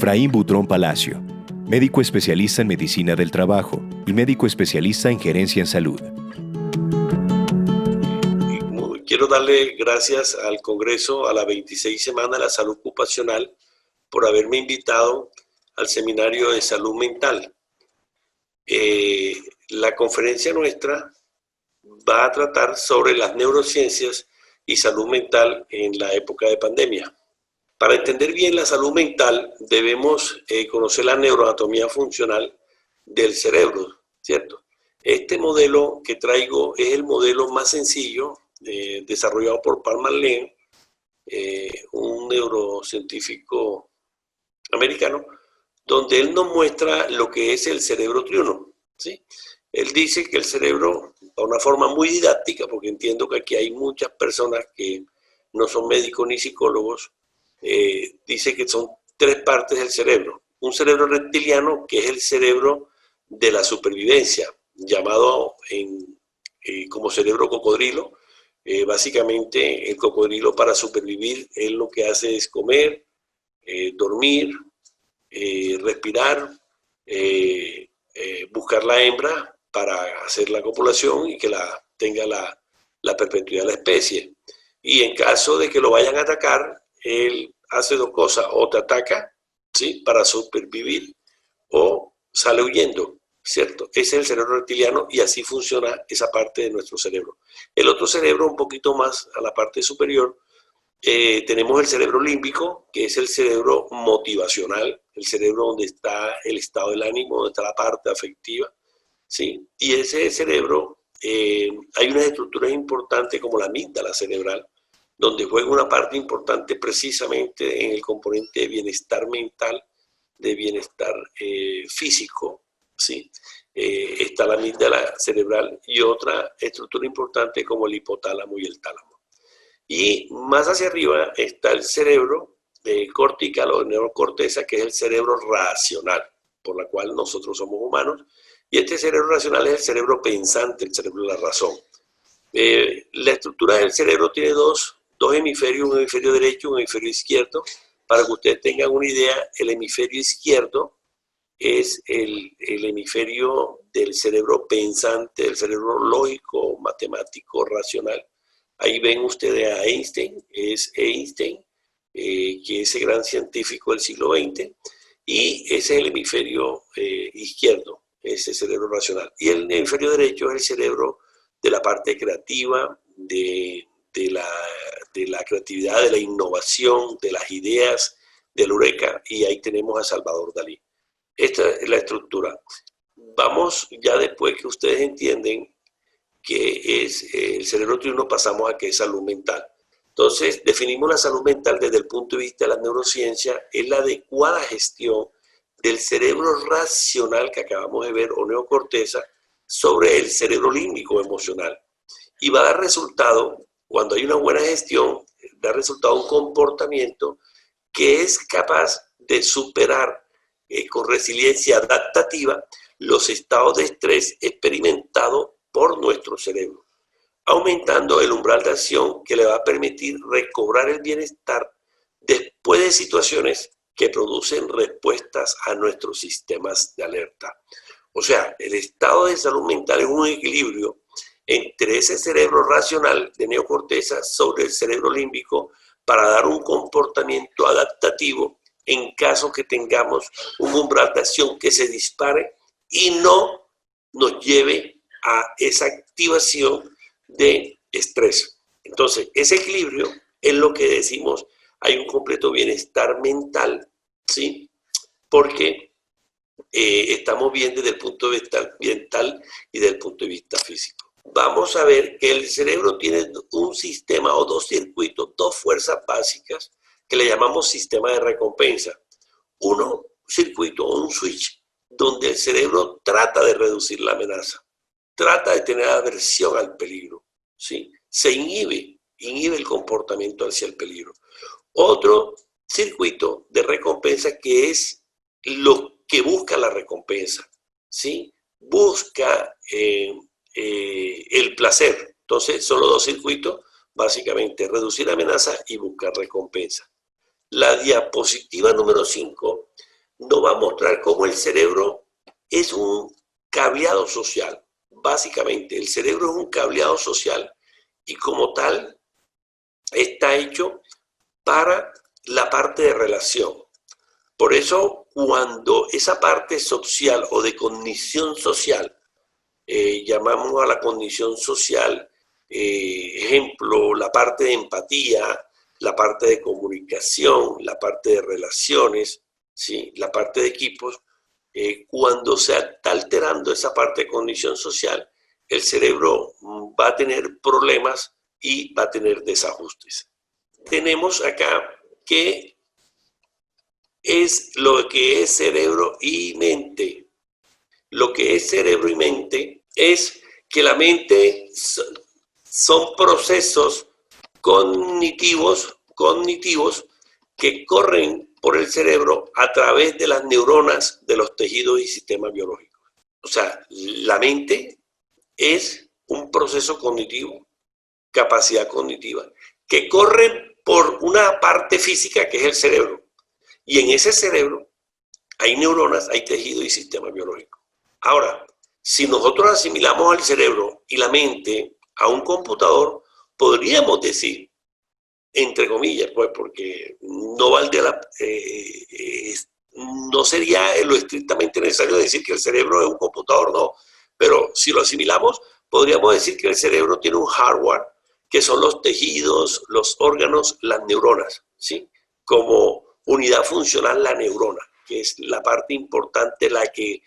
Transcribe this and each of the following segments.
Efraín Butrón Palacio, médico especialista en medicina del trabajo y médico especialista en gerencia en salud. Quiero darle gracias al Congreso, a la 26 Semana de la Salud Ocupacional, por haberme invitado al Seminario de Salud Mental. La conferencia nuestra va a tratar sobre las neurociencias y salud mental en la época de pandemia. Para entender bien la salud mental, debemos conocer la neuroanatomía funcional del cerebro, ¿cierto? Este modelo que traigo es el modelo más sencillo, desarrollado por Paul MacLean, un neurocientífico americano, donde él nos muestra lo que es el cerebro triuno, ¿sí? Él dice que el cerebro, de una forma muy didáctica, porque entiendo que aquí hay muchas personas que no son médicos ni psicólogos, dice que son tres partes del cerebro. Un cerebro reptiliano, que es el cerebro de la supervivencia, llamado como cerebro cocodrilo. Básicamente el cocodrilo, para supervivir, él lo que hace es comer, dormir, respirar, buscar la hembra para hacer la copulación y que tenga la perpetuidad de la especie. Y en caso de que lo vayan a atacar, él hace dos cosas: o te ataca, ¿sí?, para supervivir, o sale huyendo, ¿cierto? Ese es el cerebro reptiliano, y así funciona esa parte de nuestro cerebro. El otro cerebro, un poquito más a la parte superior, tenemos el cerebro límbico, que es el cerebro motivacional, el cerebro donde está el estado del ánimo, donde está la parte afectiva, ¿sí? Y ese cerebro, hay unas estructuras importantes como la amígdala cerebral, donde juega una parte importante precisamente en el componente de bienestar mental, de bienestar físico, ¿sí? Está la amígdala cerebral y otra estructura importante como el hipotálamo y el tálamo. Y más hacia arriba está el cerebro cortical o neocorteza, que es el cerebro racional, por la cual nosotros somos humanos. Y este cerebro racional es el cerebro pensante, el cerebro de la razón. La estructura del cerebro tiene dos hemisferios, un hemisferio derecho y un hemisferio izquierdo. Para que ustedes tengan una idea, el hemisferio izquierdo es el hemisferio del cerebro pensante, del cerebro lógico, matemático, racional. Ahí ven ustedes a Einstein, es Einstein, que es el gran científico del siglo XX, y ese es el hemisferio izquierdo, ese cerebro racional. Y el hemisferio derecho es el cerebro de la parte creativa, de la creatividad, de la innovación, de las ideas, del eureka, y ahí tenemos a Salvador Dalí. Esta es la estructura. Vamos, ya después que ustedes entienden que es el cerebro triuno, pasamos a que es salud mental. Entonces, definimos la salud mental desde el punto de vista de la neurociencia: es la adecuada gestión del cerebro racional que acabamos de ver, o neocorteza, sobre el cerebro límbico emocional. Y va a dar resultado, cuando hay una buena gestión, da resultado un comportamiento que es capaz de superar con resiliencia adaptativa los estados de estrés experimentados por nuestro cerebro, aumentando el umbral de acción que le va a permitir recobrar el bienestar después de situaciones que producen respuestas a nuestros sistemas de alerta. O sea, el estado de salud mental es un equilibrio entre ese cerebro racional de neocorteza sobre el cerebro límbico, para dar un comportamiento adaptativo en caso que tengamos un umbral de acción que se dispare y no nos lleve a esa activación de estrés. Entonces, ese equilibrio es lo que decimos: hay un completo bienestar mental, ¿sí? Porque estamos bien desde el punto de vista ambiental y desde el punto de vista físico. Vamos a ver que el cerebro tiene un sistema o dos circuitos, dos fuerzas básicas que le llamamos sistema de recompensa. Uno, circuito o un switch, donde el cerebro trata de reducir la amenaza, trata de tener aversión al peligro, ¿sí? Se inhibe el comportamiento hacia el peligro. Otro circuito de recompensa, que es lo que busca la recompensa, ¿sí? Busca el placer. Entonces, son los dos circuitos, básicamente: reducir amenazas y buscar recompensa. La diapositiva número 5 nos va a mostrar cómo el cerebro es un cableado social. Básicamente, el cerebro es un cableado social y como tal está hecho para la parte de relación. Por eso, cuando esa parte social o de cognición social, llamamos a la cognición social, ejemplo, la parte de empatía, la parte de comunicación, la parte de relaciones, ¿sí? La parte de equipos, cuando se está alterando esa parte de cognición social, el cerebro va a tener problemas y va a tener desajustes. Tenemos acá que es lo que es cerebro y mente. Lo que es cerebro y mente es que la mente son procesos cognitivos que corren por el cerebro a través de las neuronas de los tejidos y sistemas biológicos. O sea, la mente es un proceso cognitivo, capacidad cognitiva, que corre por una parte física que es el cerebro. Y en ese cerebro hay neuronas, hay tejido y sistema biológico. Ahora, si nosotros asimilamos al cerebro y la mente a un computador, podríamos decir, entre comillas, pues porque no valdría no sería lo estrictamente necesario decir que el cerebro es un computador, no. Pero si lo asimilamos, podríamos decir que el cerebro tiene un hardware, que son los tejidos, los órganos, las neuronas, ¿sí? Como unidad funcional la neurona, que es la parte importante, la que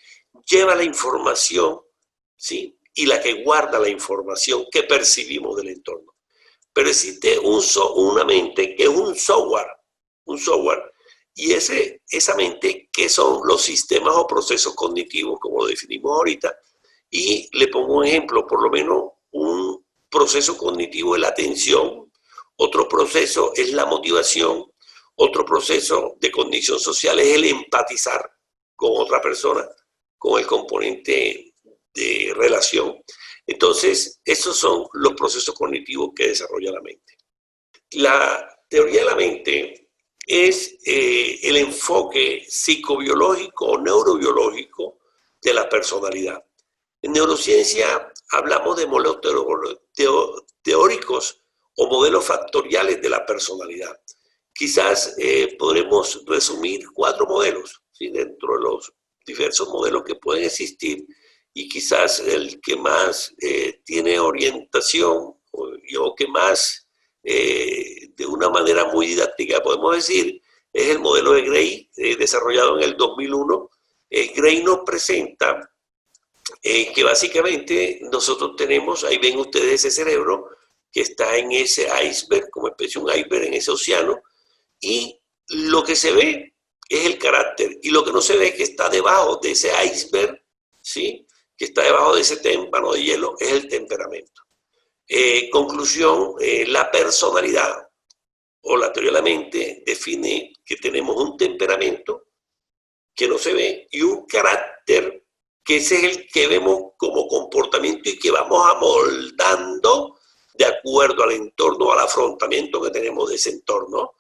lleva la información, ¿sí? Y la que guarda la información que percibimos del entorno. Pero existe una mente que es un software, y esa mente que son los sistemas o procesos cognitivos, como lo definimos ahorita, y le pongo un ejemplo, por lo menos un proceso cognitivo es la atención, otro proceso es la motivación, otro proceso de cognición social es el empatizar con otra persona, con el componente de relación. Entonces, esos son los procesos cognitivos que desarrolla la mente. La teoría de la mente es el enfoque psicobiológico o neurobiológico de la personalidad. En neurociencia hablamos de modelos teóricos o modelos factoriales de la personalidad. Quizás podremos resumir 4 modelos, ¿sí? Dentro de los diversos modelos que pueden existir, y quizás el que más tiene orientación o que más de una manera muy didáctica podemos decir es el modelo de Gray, desarrollado en el 2001. Gray nos presenta que básicamente nosotros tenemos, ahí ven ustedes ese cerebro que está en ese iceberg, como especie de un iceberg en ese océano, y lo que se ve es el carácter, y lo que no se ve que está debajo de ese iceberg, ¿sí? Que está debajo de ese témpano de hielo, es el temperamento. Conclusión, la personalidad o la teoría de la mente define que tenemos un temperamento que no se ve y un carácter que ese es el que vemos como comportamiento y que vamos amoldando de acuerdo al entorno, al afrontamiento que tenemos de ese entorno.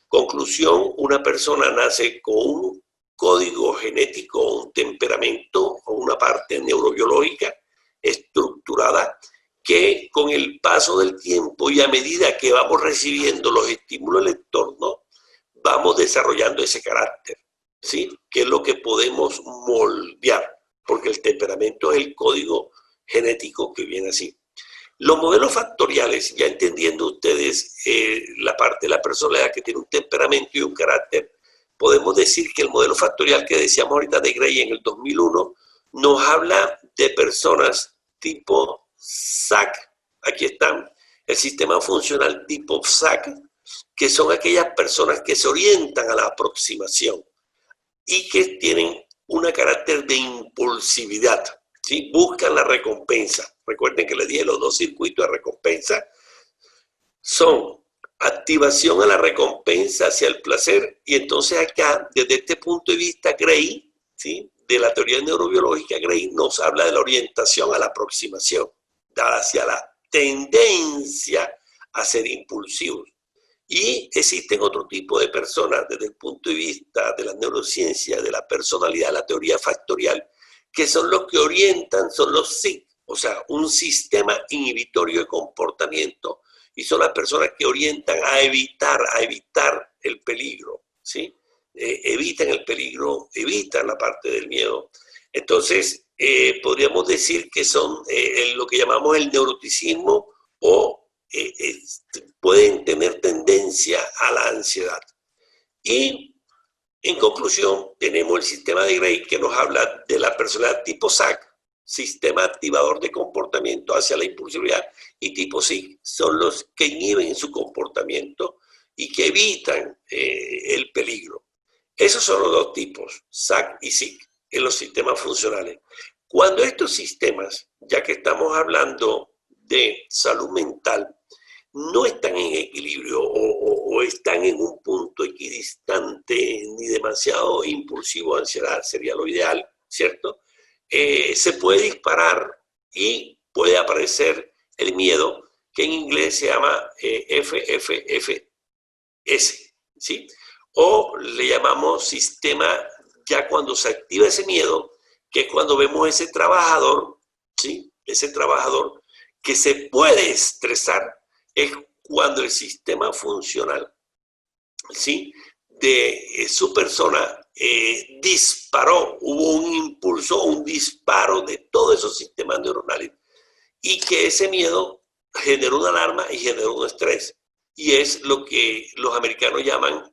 Conclusión, una persona nace con un código genético, un temperamento o una parte neurobiológica estructurada que con el paso del tiempo y a medida que vamos recibiendo los estímulos del entorno, vamos desarrollando ese carácter, ¿sí? Que es lo que podemos moldear, porque el temperamento es el código genético que viene así. Los modelos factoriales, ya entendiendo ustedes la parte de la personalidad que tiene un temperamento y un carácter, podemos decir que el modelo factorial que decíamos ahorita de Gray en el 2001 nos habla de personas tipo SAC, aquí están, el sistema funcional tipo SAC, que son aquellas personas que se orientan a la aproximación y que tienen un carácter de impulsividad, ¿sí? Buscan la recompensa. Recuerden que les dije los 2 circuitos de recompensa son activación a la recompensa hacia el placer, y entonces acá, desde este punto de vista, Gray, ¿sí? De la teoría neurobiológica, Gray nos habla de la orientación a la aproximación, hacia la tendencia a ser impulsivos. Y existen otro tipo de personas desde el punto de vista de la neurociencia, de la personalidad, la teoría factorial, que son los que orientan, son los SIC, o sea, un sistema inhibitorio de comportamiento, y son las personas que orientan a evitar el peligro, ¿sí? Evitan el peligro, evitan la parte del miedo. Entonces, podríamos decir que son lo que llamamos el neuroticismo o pueden tener tendencia a la ansiedad. Y en conclusión, tenemos el sistema de Gray que nos habla de la personalidad tipo SAC, sistema activador de comportamiento hacia la impulsividad, y tipo SIC son los que inhiben su comportamiento y que evitan el peligro. Esos son los dos tipos, SAC y SIC, en los sistemas funcionales. Cuando estos sistemas, ya que estamos hablando de salud mental, no están en equilibrio o están en un punto equidistante ni demasiado impulsivo, ansiedad sería lo ideal, ¿cierto? Se puede disparar y puede aparecer el miedo, que en inglés se llama FFFS, ¿sí? O le llamamos sistema, ya cuando se activa ese miedo, que es cuando vemos ese trabajador, ¿sí? Ese trabajador que se puede estresar, es cuando el sistema funcional, ¿sí? De su persona disparó, hubo un impulso, un disparo de todos esos sistemas neuronales y que ese miedo generó una alarma y generó un estrés. Y es lo que los americanos llaman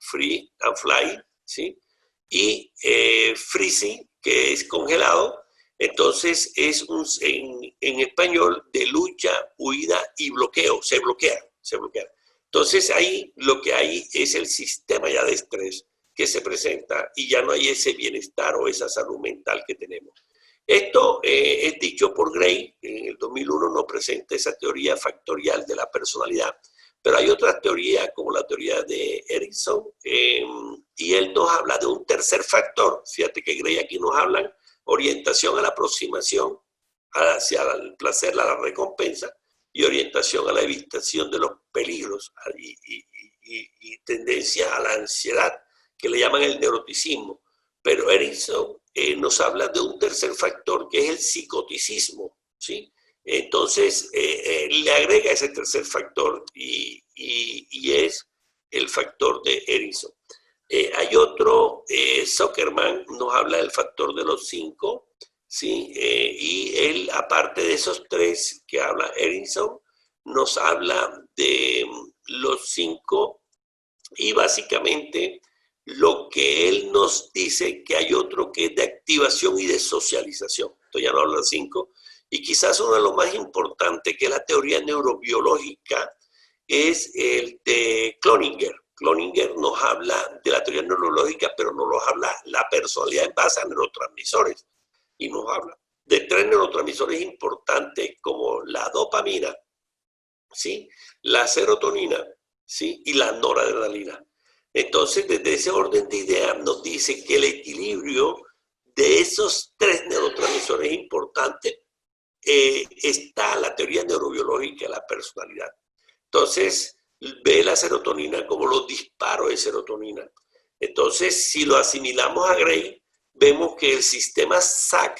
free and fly, ¿sí? Y freezing, que es congelado. Entonces es en español de lucha, huida y bloqueo, se bloquea. Entonces ahí lo que hay es el sistema ya de estrés que se presenta y ya no hay ese bienestar o esa salud mental que tenemos. Esto es dicho por Gray, en el 2001 nos presenta esa teoría factorial de la personalidad, pero hay otras teorías como la teoría de Erickson y él nos habla de un tercer factor. Fíjate que Gray aquí nos habla orientación a la aproximación hacia el placer, a la recompensa, y orientación a la evitación de los peligros y tendencia a la ansiedad, que le llaman el neuroticismo. Pero Erickson nos habla de un tercer factor que es el psicoticismo, ¿sí? Entonces, le agrega ese tercer factor y es el factor de Erickson. Hay otro, Zuckerman nos habla del factor de los 5, ¿sí? Y él, aparte de esos 3 que habla Erickson, nos habla de los 5 y básicamente lo que él nos dice que hay otro que es de activación y de socialización. Esto ya no habla de 5. Y quizás uno de los más importantes, que es la teoría neurobiológica, es el de Cloninger. Cloninger nos habla de la teoría neurológica, pero no nos habla la personalidad en base a neurotransmisores. Y nos habla de 3 neurotransmisores importantes como la dopamina, ¿sí? La serotonina, ¿sí? Y la noradrenalina. Entonces, desde ese orden de ideas nos dice que el equilibrio de esos 3 neurotransmisores importantes está la teoría neurobiológica de la personalidad. Entonces, ve la serotonina como los disparos de serotonina. Entonces, si lo asimilamos a Gray, vemos que el sistema SAC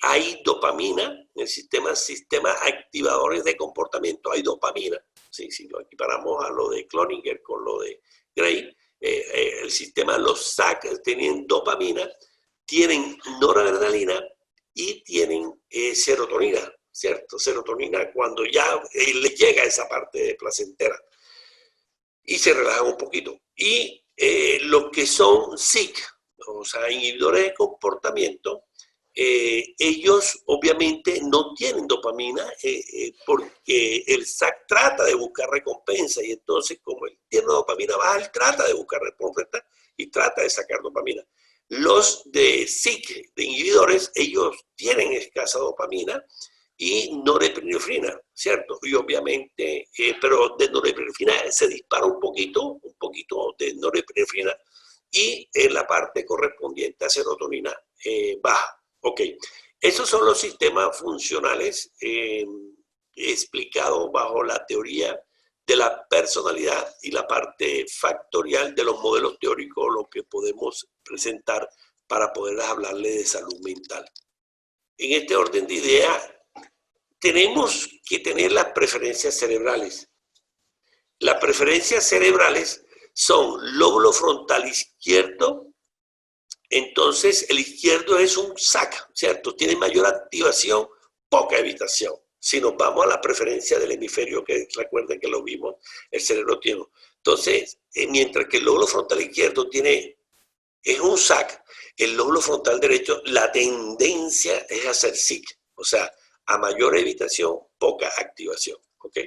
hay dopamina, en el sistema activadores de comportamiento hay dopamina. Sí, si lo equiparamos a lo de Cloninger con lo de Gray, el sistema, los SAC tienen dopamina, tienen noradrenalina y tienen serotonina, ¿cierto? Serotonina cuando ya le llega esa parte placentera y se relajan un poquito. Y los que son SIC, o sea, inhibidores de comportamiento, ellos obviamente no tienen dopamina porque el SAC trata de buscar recompensa y entonces como él tiene dopamina baja, él trata de buscar recompensa y trata de sacar dopamina. Los de SIC, de inhibidores, ellos tienen escasa dopamina y norepinefrina, ¿cierto? Y obviamente, pero de norepinefrina se dispara un poquito de norepinefrina y en la parte correspondiente a serotonina baja. Ok, esos son los sistemas funcionales explicados bajo la teoría de la personalidad y la parte factorial de los modelos teóricos, lo que podemos presentar para poder hablarle de salud mental. En este orden de ideas, tenemos que tener las preferencias cerebrales. Las preferencias cerebrales son lóbulo frontal izquierdo. Entonces, el izquierdo es un SAC, ¿cierto? Tiene mayor activación, poca evitación. Si nos vamos a la preferencia del hemisferio, que recuerden que lo vimos, el cerebro tiene. Entonces, mientras que el lóbulo frontal izquierdo es un SAC, el lóbulo frontal derecho, la tendencia es a ser SIC, o sea, a mayor evitación, poca activación, ¿ok?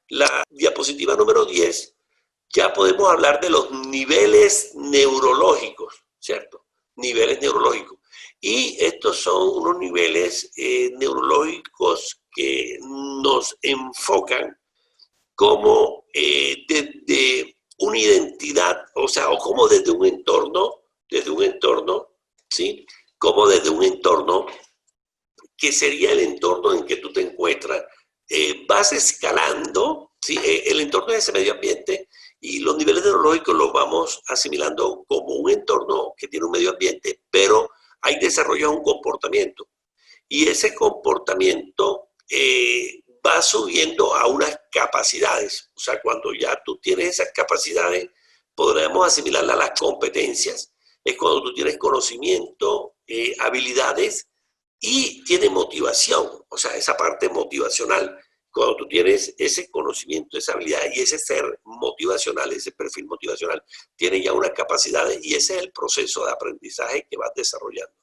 La diapositiva número 10, ya podemos hablar de los niveles neurológicos, ¿cierto? Niveles neurológicos. Y estos son unos niveles neurológicos que nos enfocan como desde una identidad, o sea, o como desde un entorno, ¿sí? Como desde un entorno que sería el entorno en que tú te encuentras, vas escalando, ¿sí? El entorno es ese medio ambiente y los niveles neurológicos los vamos asimilando como un entorno que tiene un medio ambiente, pero hay desarrollo de un comportamiento. Y ese comportamiento va subiendo a unas capacidades. O sea, cuando ya tú tienes esas capacidades, podremos asimilarlas a las competencias. Es cuando tú tienes conocimiento, habilidades y tienes motivación. O sea, esa parte motivacional. Cuando tú tienes ese conocimiento, esa habilidad y ese ser motivacional, ese perfil motivacional, tienes ya unas capacidades y ese es el proceso de aprendizaje que vas desarrollando.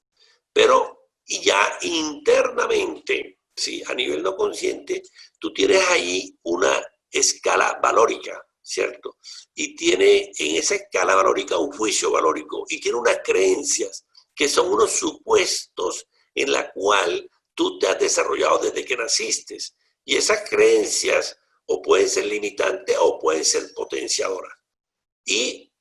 Pero y ya internamente, ¿sí? A nivel no consciente, tú tienes ahí una escala valórica, ¿cierto? Y tiene en esa escala valórica un juicio valórico y tiene unas creencias que son unos supuestos en la cual tú te has desarrollado desde que naciste. Y esas creencias o pueden ser limitantes o pueden ser potenciadoras. Y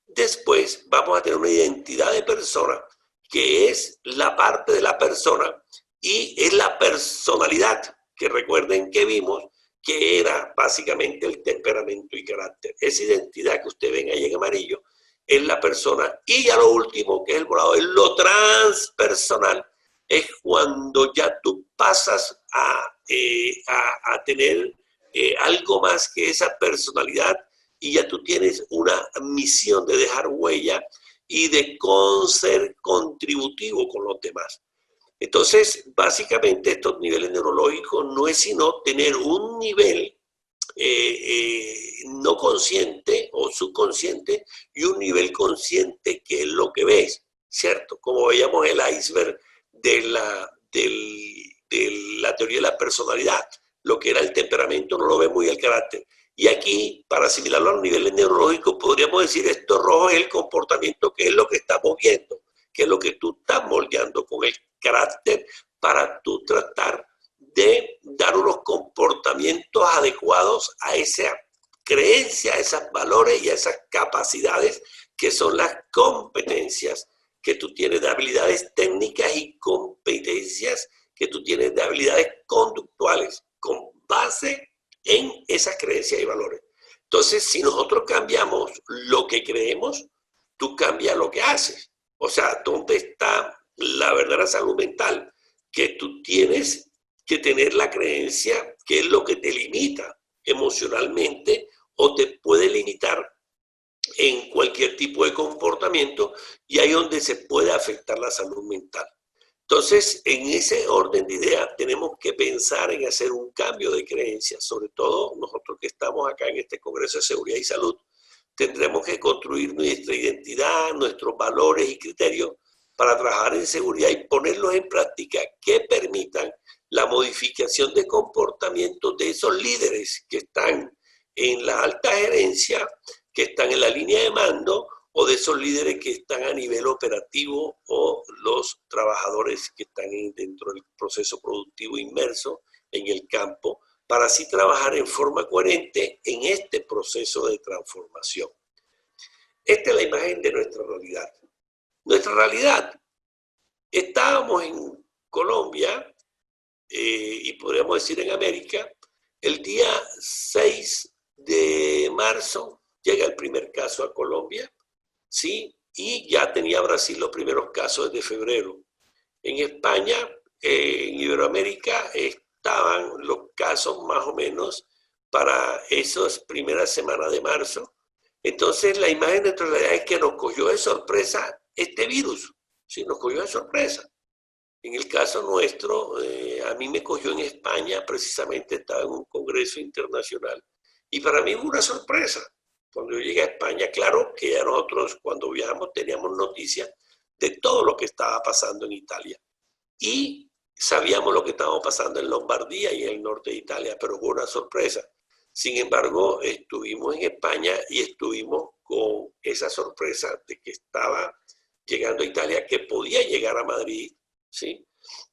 después vamos a tener una identidad de persona que es la parte de la persona y es la personalidad, que recuerden que vimos que era básicamente el temperamento y carácter. Esa identidad que ustedes ven ahí en amarillo es la persona. Y ya lo último, que es el morado, es lo transpersonal, es cuando ya tú pasas a tener algo más que esa personalidad y ya tú tienes una misión de dejar huella y de ser contributivo con los demás. Entonces, básicamente estos niveles neurológicos no es sino tener un nivel no consciente o subconsciente y un nivel consciente que es lo que ves, ¿cierto? Como veíamos el iceberg de la teoría de la personalidad, lo que era el temperamento no lo ve muy el carácter. Y aquí, para asimilarlo a los niveles neurológicos, podríamos decir esto rojo es el comportamiento, que es lo que estamos viendo, que es lo que tú estás moldeando con el carácter para tú tratar de dar unos comportamientos adecuados a esa creencia, a esos valores y a esas capacidades que son las competencias que tú tienes de habilidades técnicas y competencias que tú tienes de habilidades conductuales con base en esas creencias y valores. Entonces, si nosotros cambiamos lo que creemos, tú cambias lo que haces. O sea, ¿dónde está la verdadera salud mental? Que tú tienes que tener la creencia que es lo que te limita emocionalmente o te puede limitar en cualquier tipo de comportamiento y ahí es donde se puede afectar la salud mental. Entonces, en ese orden de ideas, tenemos que pensar en hacer un cambio de creencias, sobre todo nosotros que estamos acá en este Congreso de Seguridad y Salud, tendremos que construir nuestra identidad, nuestros valores y criterios para trabajar en seguridad y ponerlos en práctica que permitan la modificación de comportamientos de esos líderes que están en la alta gerencia, que están en la línea de mando, o de esos líderes que están a nivel operativo o los trabajadores que están dentro del proceso productivo inmerso en el campo, para así trabajar en forma coherente en este proceso de transformación. Esta es la imagen de nuestra realidad. Nuestra realidad, estábamos en Colombia y podríamos decir en América, El día 6 de marzo llega el primer caso a Colombia, ¿sí? Y ya tenía Brasil los primeros casos desde febrero. En España, en Iberoamérica, estaban los casos más o menos para esas primeras semanas de marzo. Entonces, la imagen de nuestra realidad es que nos cogió de sorpresa este virus, ¿sí? Nos cogió de sorpresa. En el caso nuestro, a mí me cogió en España, precisamente estaba en un congreso internacional, y para mí fue una sorpresa. Cuando yo llegué a España, claro que ya nosotros cuando viajamos teníamos noticias de todo lo que estaba pasando en Italia. Y sabíamos lo que estaba pasando en Lombardía y en el norte de Italia, pero fue una sorpresa. Sin embargo, estuvimos en España y estuvimos con esa sorpresa de que estaba llegando a Italia, que podía llegar a Madrid, ¿sí?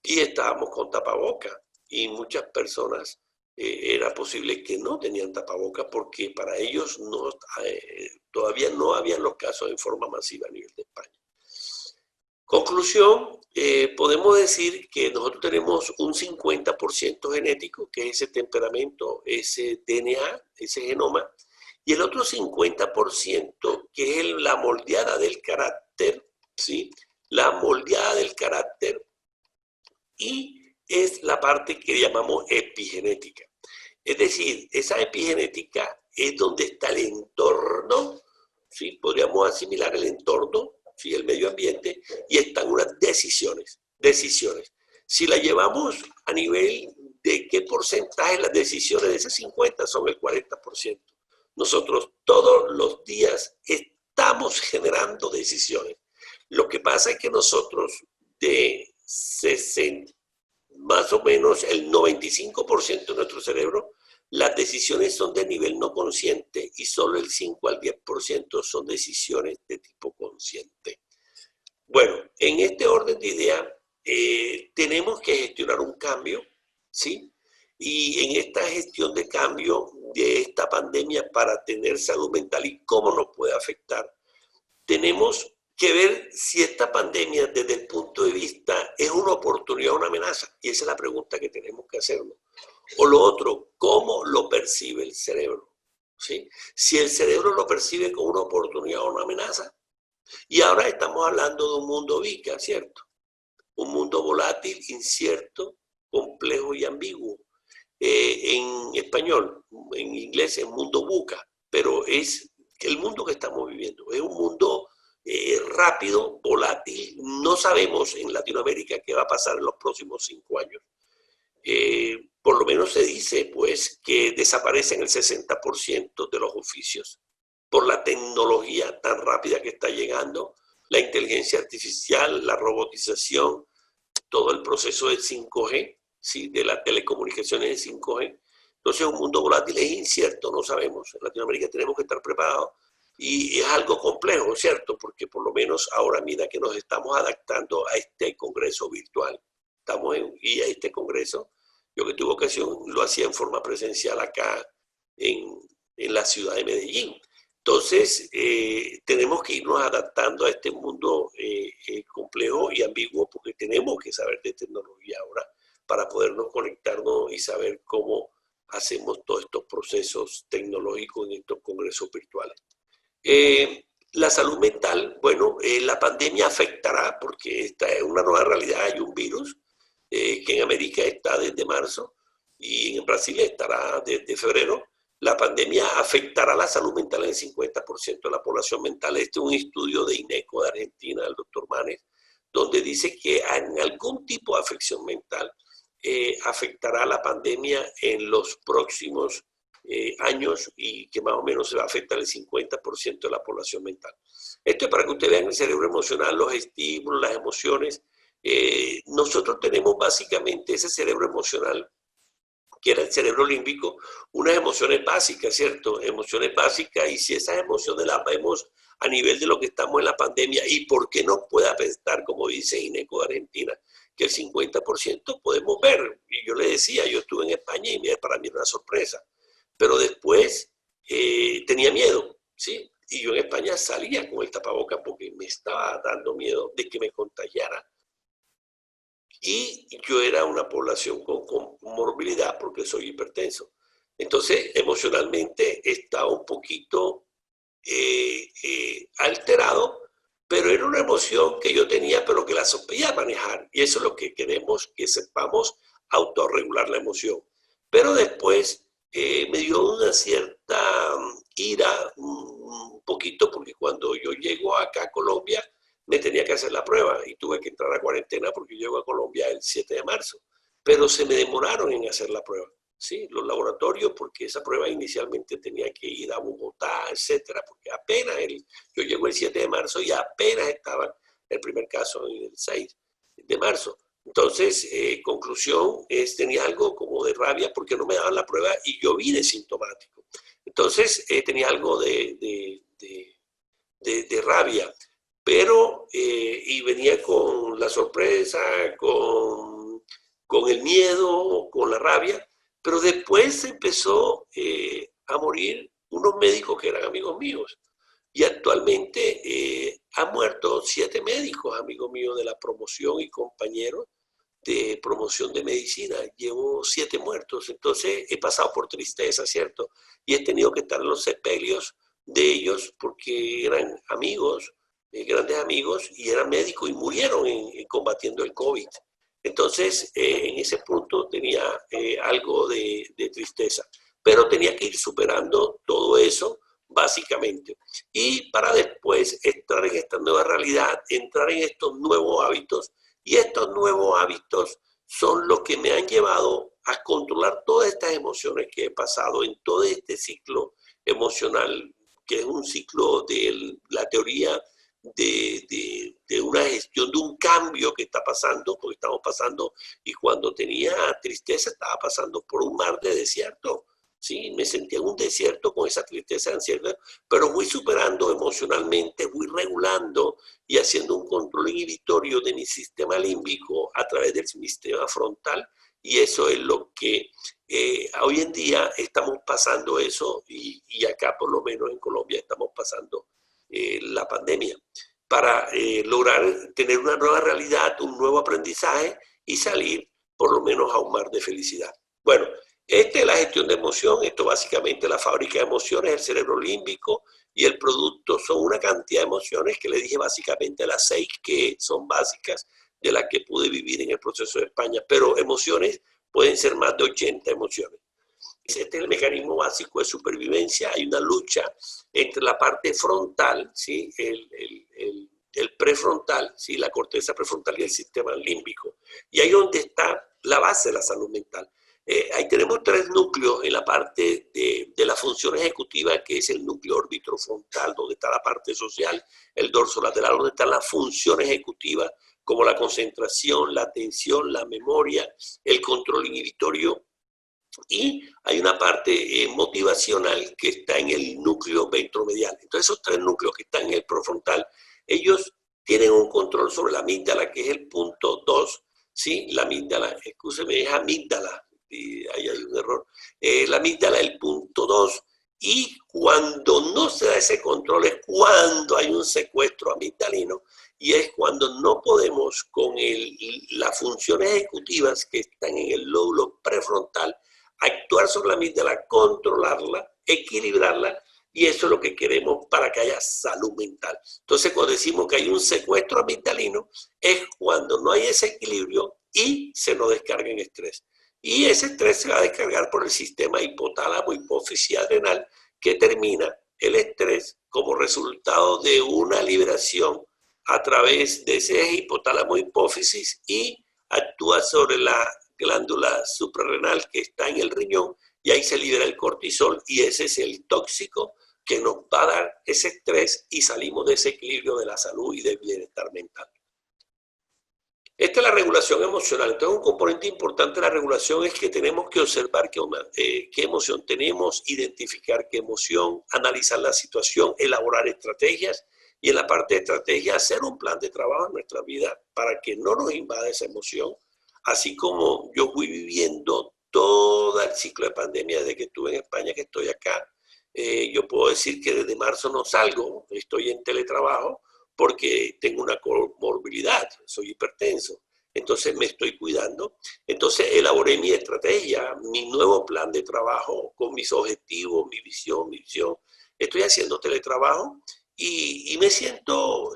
Y estábamos con tapaboca y muchas personas era posible que no tenían tapaboca porque para ellos no, todavía no habían los casos en forma masiva a nivel de España. Conclusión, podemos decir que nosotros tenemos un 50% genético, que es ese temperamento, ese DNA, ese genoma, y el otro 50%, que es la moldeada del carácter, ¿sí? La moldeada del carácter, y es la parte que llamamos epigenética. Es decir, esa epigenética es donde está el entorno, ¿sí? Podríamos asimilar el entorno, ¿sí? El medio ambiente, y están unas decisiones. Si la llevamos a nivel de qué porcentaje las decisiones de ese 50 son el 40%. Nosotros todos los días estamos generando decisiones. Lo que pasa es que nosotros de 60, más o menos el 95% de nuestro cerebro, las decisiones son de nivel no consciente y solo el 5 al 10% son decisiones de tipo consciente. Bueno, en este orden de ideas, tenemos que gestionar un cambio, ¿sí? Y en esta gestión de cambio de esta pandemia para tener salud mental y cómo nos puede afectar, tenemos que ver si esta pandemia desde el punto de vista es una oportunidad o una amenaza. Y esa es la pregunta que tenemos que hacernos. O lo otro, ¿cómo lo percibe el cerebro? ¿Sí? Si el cerebro lo percibe como una oportunidad o una amenaza. Y ahora estamos hablando de un mundo VICA, ¿cierto? Un mundo volátil, incierto, complejo y ambiguo. En español, en inglés es mundo VUCA, pero es el mundo que estamos viviendo. Es un mundo rápido, volátil. No sabemos en Latinoamérica qué va a pasar en los próximos 5 años. Por lo menos se dice pues que desaparecen el 60% de los oficios por la tecnología tan rápida que está llegando, la inteligencia artificial, la robotización, todo el proceso del 5G, ¿sí? De las telecomunicaciones de 5G. Entonces, un mundo volátil es incierto, no sabemos. En Latinoamérica tenemos que estar preparados y es algo complejo, ¿cierto? Porque por lo menos ahora, mira que nos estamos adaptando a este congreso virtual. Y a este congreso, yo que tuve ocasión, lo hacía en forma presencial acá en la ciudad de Medellín. Entonces, tenemos que irnos adaptando a este mundo complejo y ambiguo porque tenemos que saber de tecnología ahora para podernos conectarnos y saber cómo hacemos todos estos procesos tecnológicos en estos congresos virtuales. La salud mental, bueno, la pandemia afectará porque esta es una nueva realidad, hay un virus que en América está desde marzo y en Brasil estará desde febrero. La pandemia afectará la salud mental en el 50% de la población mental. Este es un estudio de INECO de Argentina, del doctor Manes, donde dice que en algún tipo de afección mental afectará la pandemia en los próximos años y que más o menos se va a afectar el 50% de la población mental. Esto es para que ustedes vean el cerebro emocional, los estímulos, las emociones. Nosotros tenemos básicamente ese cerebro emocional, que era el cerebro límbico, unas emociones básicas, ¿cierto? Emociones básicas, y si esas emociones las vemos a nivel de lo que estamos en la pandemia, y por qué no puede afectar, como dice INECO de Argentina, que el 50% podemos ver. Y yo le decía, yo estuve en España y para mí era una sorpresa, pero después tenía miedo, ¿sí? Y yo en España salía con el tapabocas porque me estaba dando miedo de que me contagiara. Y yo era una población con morbilidad porque soy hipertenso. Entonces, emocionalmente estaba un poquito alterado, pero era una emoción que yo tenía, pero que la sabía manejar. Y eso es lo que queremos, que sepamos autorregular la emoción. Pero después me dio una cierta ira, un poquito, porque cuando yo llego acá a Colombia, me tenía que hacer la prueba y tuve que entrar a cuarentena porque llego a Colombia el 7 de marzo. Pero se me demoraron en hacer la prueba. Sí, los laboratorios, porque esa prueba inicialmente tenía que ir a Bogotá, etcétera, porque apenas yo llego el 7 de marzo y apenas estaba el primer caso en el 6 de marzo. Entonces, conclusión, tenía algo como de rabia porque no me daban la prueba y yo vine sintomático. Entonces, tenía algo de rabia, pero, y venía con la sorpresa, con el miedo, con la rabia, pero después empezó a morir unos médicos que eran amigos míos. Y actualmente han muerto 7 médicos, amigos míos de la promoción y compañeros de promoción de medicina. Llevo 7 muertos, entonces he pasado por tristeza, ¿cierto? Y he tenido que estar en los sepelios de ellos porque eran amigos, grandes amigos, y eran médicos y murieron combatiendo el COVID. Entonces, en ese punto tenía algo de tristeza, pero tenía que ir superando todo eso básicamente. Y para después entrar en esta nueva realidad, entrar en estos nuevos hábitos, y estos nuevos hábitos son los que me han llevado a controlar todas estas emociones que he pasado en todo este ciclo emocional, que es un ciclo de la teoría de una gestión, de un cambio que está pasando, porque estamos pasando, y cuando tenía tristeza estaba pasando por un mar de desierto. Sí, me sentía en un desierto con esa tristeza, ansiedad, pero voy superando emocionalmente, voy regulando y haciendo un control inhibitorio de mi sistema límbico a través del sistema frontal, y eso es lo que hoy en día estamos pasando eso, y acá por lo menos en Colombia estamos pasando la pandemia, para lograr tener una nueva realidad, un nuevo aprendizaje y salir por lo menos a un mar de felicidad. Bueno, esta es la gestión de emoción, esto básicamente la fábrica de emociones, el cerebro límbico, y el producto son una cantidad de emociones que le dije básicamente las 6 que son básicas de las que pude vivir en el proceso de España, pero emociones pueden ser más de 80 emociones. Este es el mecanismo básico de supervivencia. Hay una lucha entre la parte frontal, ¿sí? el prefrontal, ¿sí? La corteza prefrontal y el sistema límbico. Y ahí donde está la base de la salud mental. Ahí tenemos 3 núcleos en la parte de la función ejecutiva, que es el núcleo orbitofrontal, donde está la parte social, el dorso lateral, donde está la función ejecutiva, como la concentración, la atención, la memoria, el control inhibitorio, y hay una parte motivacional que está en el núcleo ventromedial. Entonces, esos 3 núcleos que están en el prefrontal, ellos tienen un control sobre la amígdala, que es el punto 2, ¿sí? La amígdala, escúcheme, es amígdala, y ahí hay un error. La amígdala es el punto 2, y cuando no se da ese control es cuando hay un secuestro amigdalino, y es cuando no podemos con las funciones ejecutivas que están en el lóbulo prefrontal actuar sobre la amígdala, controlarla, equilibrarla, y eso es lo que queremos para que haya salud mental. Entonces, cuando decimos que hay un secuestro amigdalino, es cuando no hay ese equilibrio y se nos descarga en estrés. Y ese estrés se va a descargar por el sistema hipotálamo, hipófisis adrenal, que termina el estrés como resultado de una liberación a través de ese hipotálamo hipófisis, y actúa sobre la glándula suprarrenal que está en el riñón, y ahí se libera el cortisol, y ese es el tóxico que nos va a dar ese estrés y salimos de ese equilibrio de la salud y del bienestar mental. Esta es la regulación emocional. Entonces, un componente importante de la regulación es que tenemos que observar qué emoción tenemos, identificar qué emoción, analizar la situación, elaborar estrategias, y en la parte de estrategia hacer un plan de trabajo en nuestra vida para que no nos invada esa emoción. Así como yo fui viviendo todo el ciclo de pandemia desde que estuve en España, que estoy acá, yo puedo decir que desde marzo no salgo, estoy en teletrabajo porque tengo una comorbilidad, soy hipertenso. entonces me estoy cuidando. Entonces elaboré mi estrategia, mi nuevo plan de trabajo con mis objetivos, mi visión, mi visión. Estoy haciendo teletrabajo y me siento,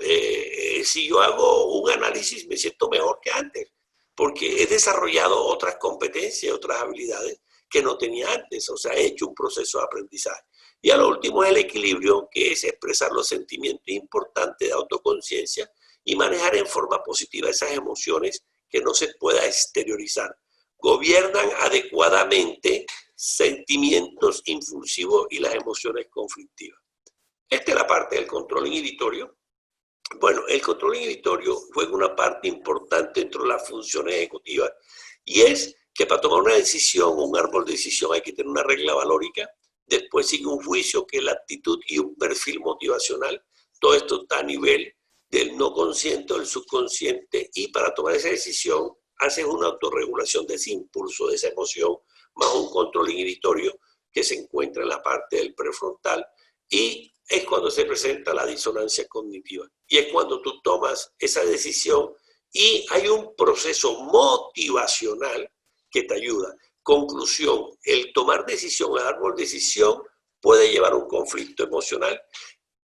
si yo hago un análisis, me siento mejor que antes, porque he desarrollado otras competencias, otras habilidades que no tenía antes. O sea, he hecho un proceso de aprendizaje. Y a lo último es el equilibrio, que es expresar los sentimientos importantes de autoconciencia y manejar en forma positiva esas emociones que no se pueda exteriorizar. Gobiernan adecuadamente sentimientos impulsivos y las emociones conflictivas. Esta es la parte del control inhibitorio. Bueno, el control inhibitorio juega una parte importante dentro de las funciones ejecutivas y es que para tomar una decisión o un árbol de decisión hay que tener una regla valórica, después sigue un juicio que es la actitud y un perfil motivacional. Todo esto está a nivel del no consciente o del subconsciente y para tomar esa decisión haces una autorregulación de ese impulso, de esa emoción, más un control inhibitorio que se encuentra en la parte del prefrontal y es cuando se presenta la disonancia cognitiva. Y es cuando tú tomas esa decisión y hay un proceso motivacional que te ayuda. Conclusión, el tomar decisión, el árbol de decisión puede llevar a un conflicto emocional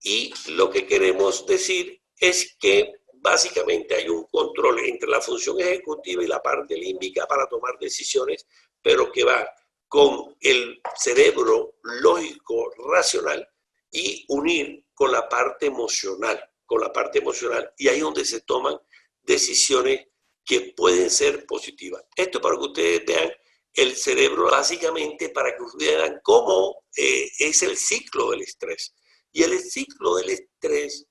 y lo que queremos decir es que básicamente hay un control entre la función ejecutiva y la parte límbica para tomar decisiones, pero que va con el cerebro lógico, racional, y unir con la parte emocional, y ahí es donde se toman decisiones que pueden ser positivas. Esto para que ustedes vean el cerebro básicamente para que ustedes vean cómo es el ciclo del estrés. Y el ciclo del estrés,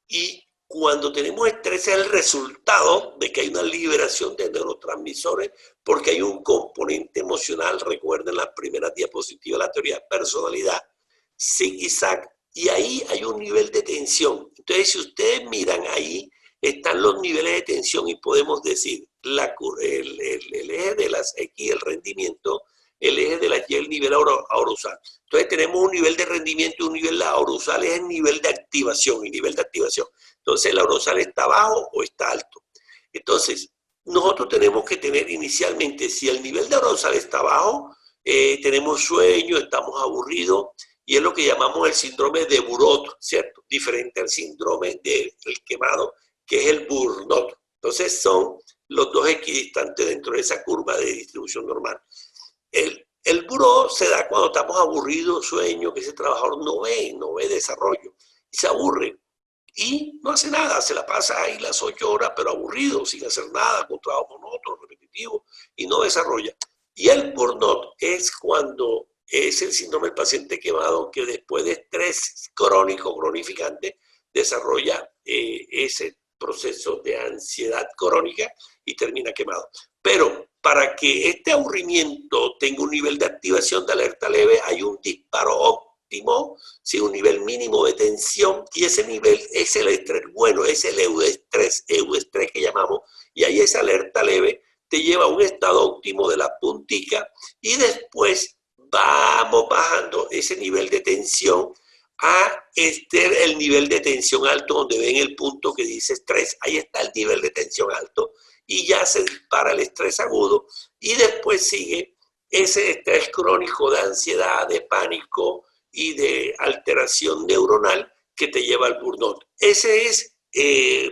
y cuando tenemos estrés es el resultado de que hay una liberación de neurotransmisores porque hay un componente emocional. Recuerden las primeras diapositivas de la teoría de personalidad, Zig y Zag, y ahí hay un nivel de tensión. Entonces, si ustedes miran ahí, están los niveles de tensión y podemos decir el eje de las X, el rendimiento, el eje de la Y, el nivel arousal. Entonces tenemos un nivel de rendimiento y un nivel arousal es el nivel de activación, el nivel de activación. Entonces el arousal está bajo o está alto. Entonces, nosotros tenemos que tener inicialmente, si el nivel de arousal está bajo, tenemos sueño, estamos aburridos, y es lo que llamamos el síndrome de Burnout, ¿cierto? Diferente al síndrome del quemado, que es el burnout. Entonces son los dos equidistantes dentro de esa curva de distribución normal. El burnout se da cuando estamos aburridos, sueño, que ese trabajador no ve desarrollo, y se aburre, y no hace nada, se la pasa ahí las 8 horas, pero aburrido, sin hacer nada, con trabajo monótono, repetitivo, y no desarrolla. Y el burnout es cuando es el síndrome del paciente quemado que después de estrés crónico, cronificante, desarrolla ese proceso de ansiedad crónica y termina quemado. Pero para que este aburrimiento tenga un nivel de activación de alerta leve, hay un disparo óptimo, ¿sí? Un nivel mínimo de tensión, y ese nivel es el estrés bueno, es el euestrés que llamamos, y ahí esa alerta leve te lleva a un estado óptimo de la puntica y después vamos bajando ese nivel de tensión a el nivel de tensión alto, donde ven el punto que dice estrés. Ahí está el nivel de tensión alto y ya se dispara el estrés agudo y después sigue ese estrés crónico de ansiedad, de pánico y de alteración neuronal que te lleva al burnout. Ese es,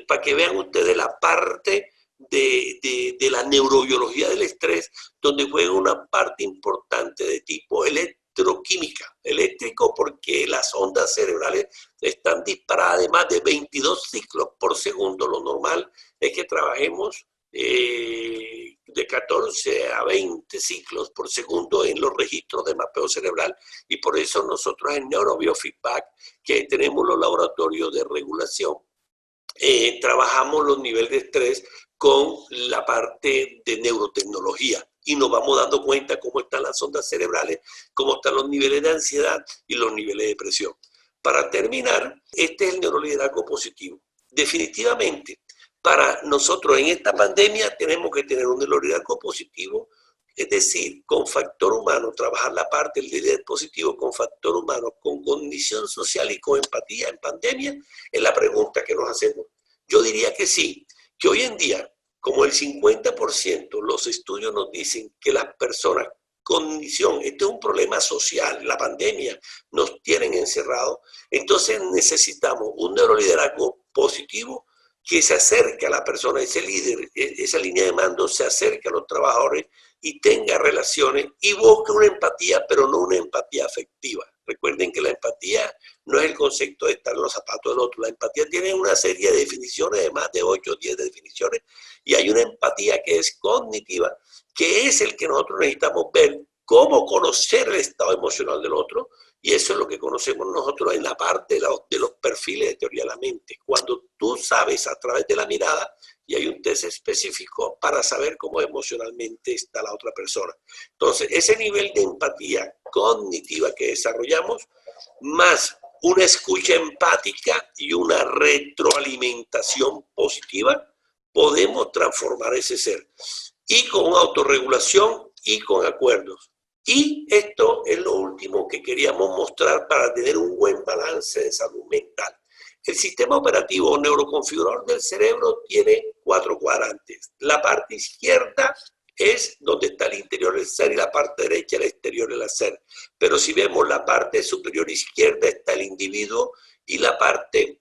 para que vean ustedes la parte de la neurobiología del estrés, donde juega una parte importante de tipo electroquímica. Eléctrico porque las ondas cerebrales están disparadas de más de 22 ciclos por segundo. Lo normal es que trabajemos de 14 a 20 ciclos por segundo en los registros de mapeo cerebral, y por eso nosotros en Neurobiofeedback, que tenemos los laboratorios de regulación, trabajamos los niveles de estrés con la parte de neurotecnología y nos vamos dando cuenta cómo están las ondas cerebrales, cómo están los niveles de ansiedad y los niveles de depresión. Para terminar, este es el neuroliderazgo positivo. Definitivamente, para nosotros en esta pandemia tenemos que tener un neuroliderazgo positivo, es decir, con factor humano, trabajar la parte del líder positivo con factor humano, con condición social y con empatía en pandemia, es la pregunta que nos hacemos. Yo diría que sí, que hoy en día, como el 50%, los estudios nos dicen que las personas con condición, este es un problema social, la pandemia nos tienen encerrados, entonces necesitamos un neuroliderazgo positivo que se acerque a la persona, ese líder, esa línea de mando se acerque a los trabajadores y tenga relaciones y busque una empatía, pero no una empatía afectiva. Recuerden que la empatía no es el concepto de estar en los zapatos del otro. La empatía tiene una serie de definiciones, de más de 8 o 10 definiciones, y hay una empatía que es cognitiva, que es el que nosotros necesitamos ver, cómo conocer el estado emocional del otro, y eso es lo que conocemos nosotros en la parte de los perfiles de teoría de la mente. Cuando tú sabes a través de la mirada, y hay un test específico para saber cómo emocionalmente está la otra persona. Entonces, ese nivel de empatía cognitiva que desarrollamos, más una escucha empática y una retroalimentación positiva, podemos transformar ese ser. Y con autorregulación y con acuerdos. Y esto es lo último que queríamos mostrar para tener un buen balance de salud mental. El sistema operativo neuroconfigurador del cerebro tiene 4 cuadrantes. La parte izquierda es donde está el interior del ser y la parte derecha el exterior del ser. Pero si vemos la parte superior izquierda está el individuo y la parte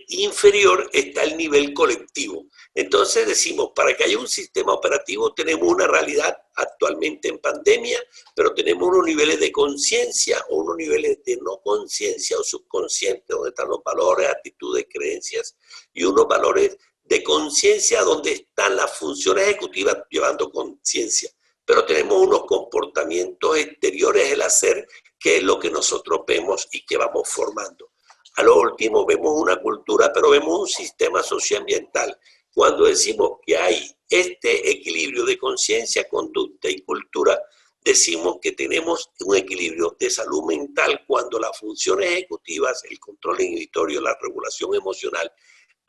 inferior está el nivel colectivo. Entonces decimos, para que haya un sistema operativo tenemos una realidad actualmente en pandemia, pero tenemos unos niveles de conciencia o unos niveles de no conciencia o subconsciente, donde están los valores, actitudes, creencias, y unos valores de conciencia donde están las funciones ejecutivas llevando conciencia. Pero tenemos unos comportamientos exteriores del hacer, que es lo que nosotros vemos y que vamos formando. A lo último vemos una cultura, pero vemos un sistema socioambiental. Cuando decimos que hay este equilibrio de conciencia, conducta y cultura, decimos que tenemos un equilibrio de salud mental cuando las funciones ejecutivas, el control inhibitorio, la regulación emocional,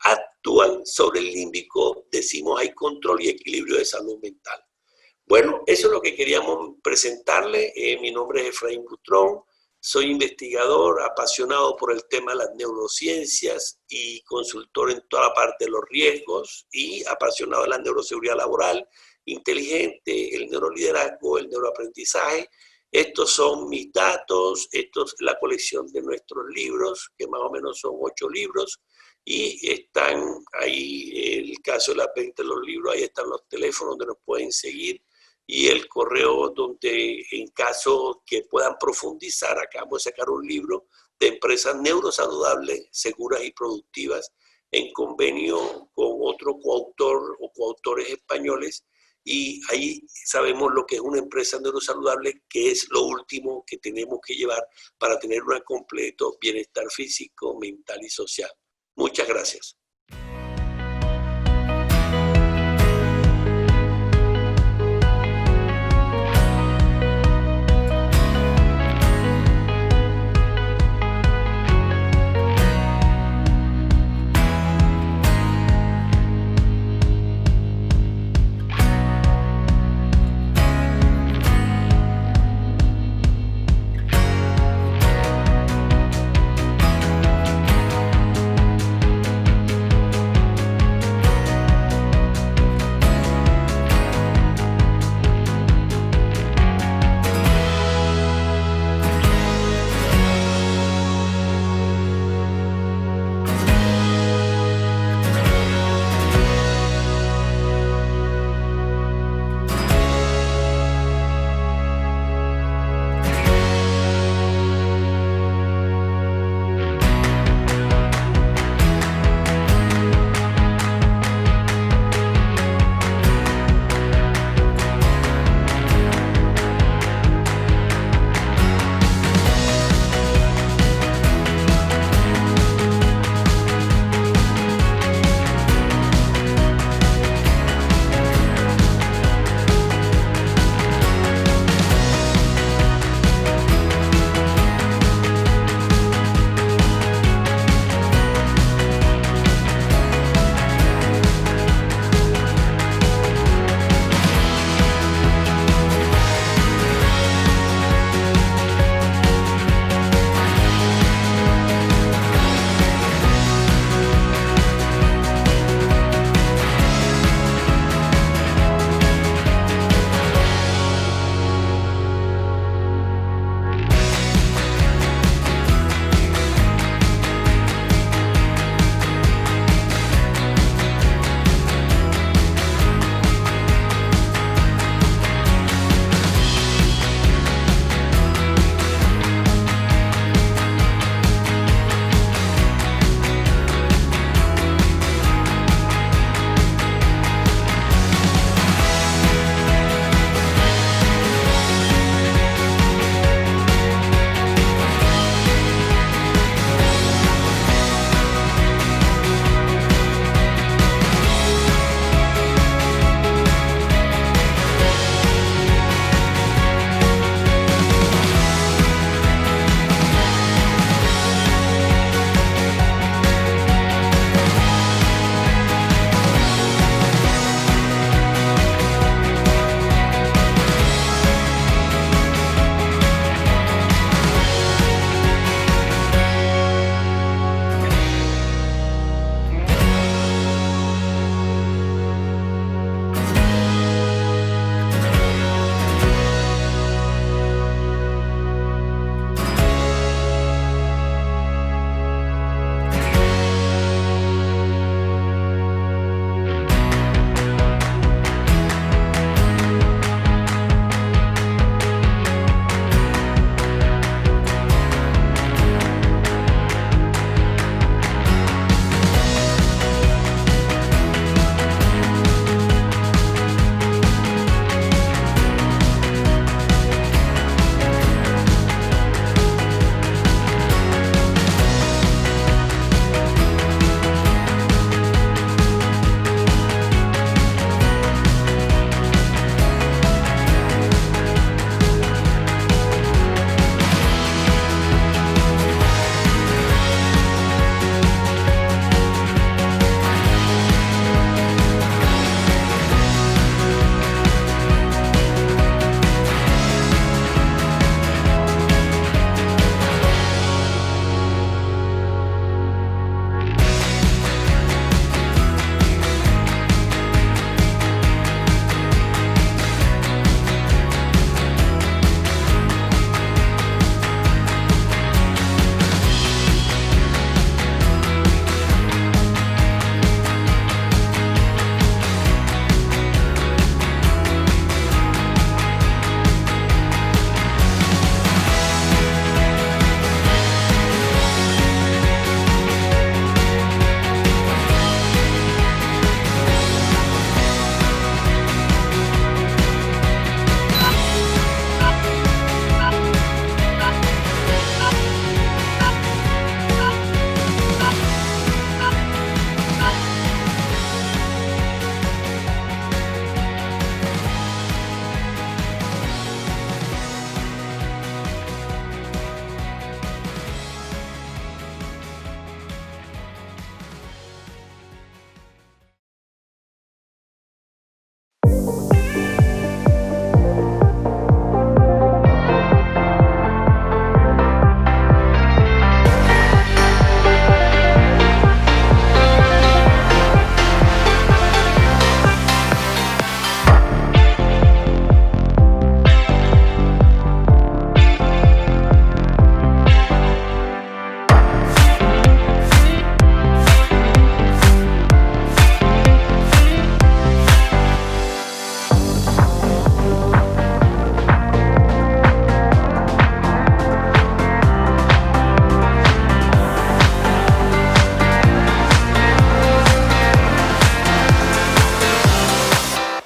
actúan sobre el límbico, decimos hay control y equilibrio de salud mental. Bueno, eso es lo que queríamos presentarle. Mi nombre es Efraín Butrón. Soy investigador, apasionado por el tema de las neurociencias y consultor en toda la parte de los riesgos y apasionado de la neuroseguridad laboral, inteligente, el neuroliderazgo, el neuroaprendizaje. Estos son mis datos, esto es la colección de nuestros libros, que más o menos son 8 libros, y están ahí, el caso de la venta de los libros, ahí están los teléfonos donde nos pueden seguir, y el correo donde en caso que puedan profundizar, acabamos de sacar un libro de empresas neurosaludables, seguras y productivas, en convenio con otro coautor o coautores españoles, y ahí sabemos lo que es una empresa neurosaludable, que es lo último que tenemos que llevar para tener un completo bienestar físico, mental y social. Muchas gracias.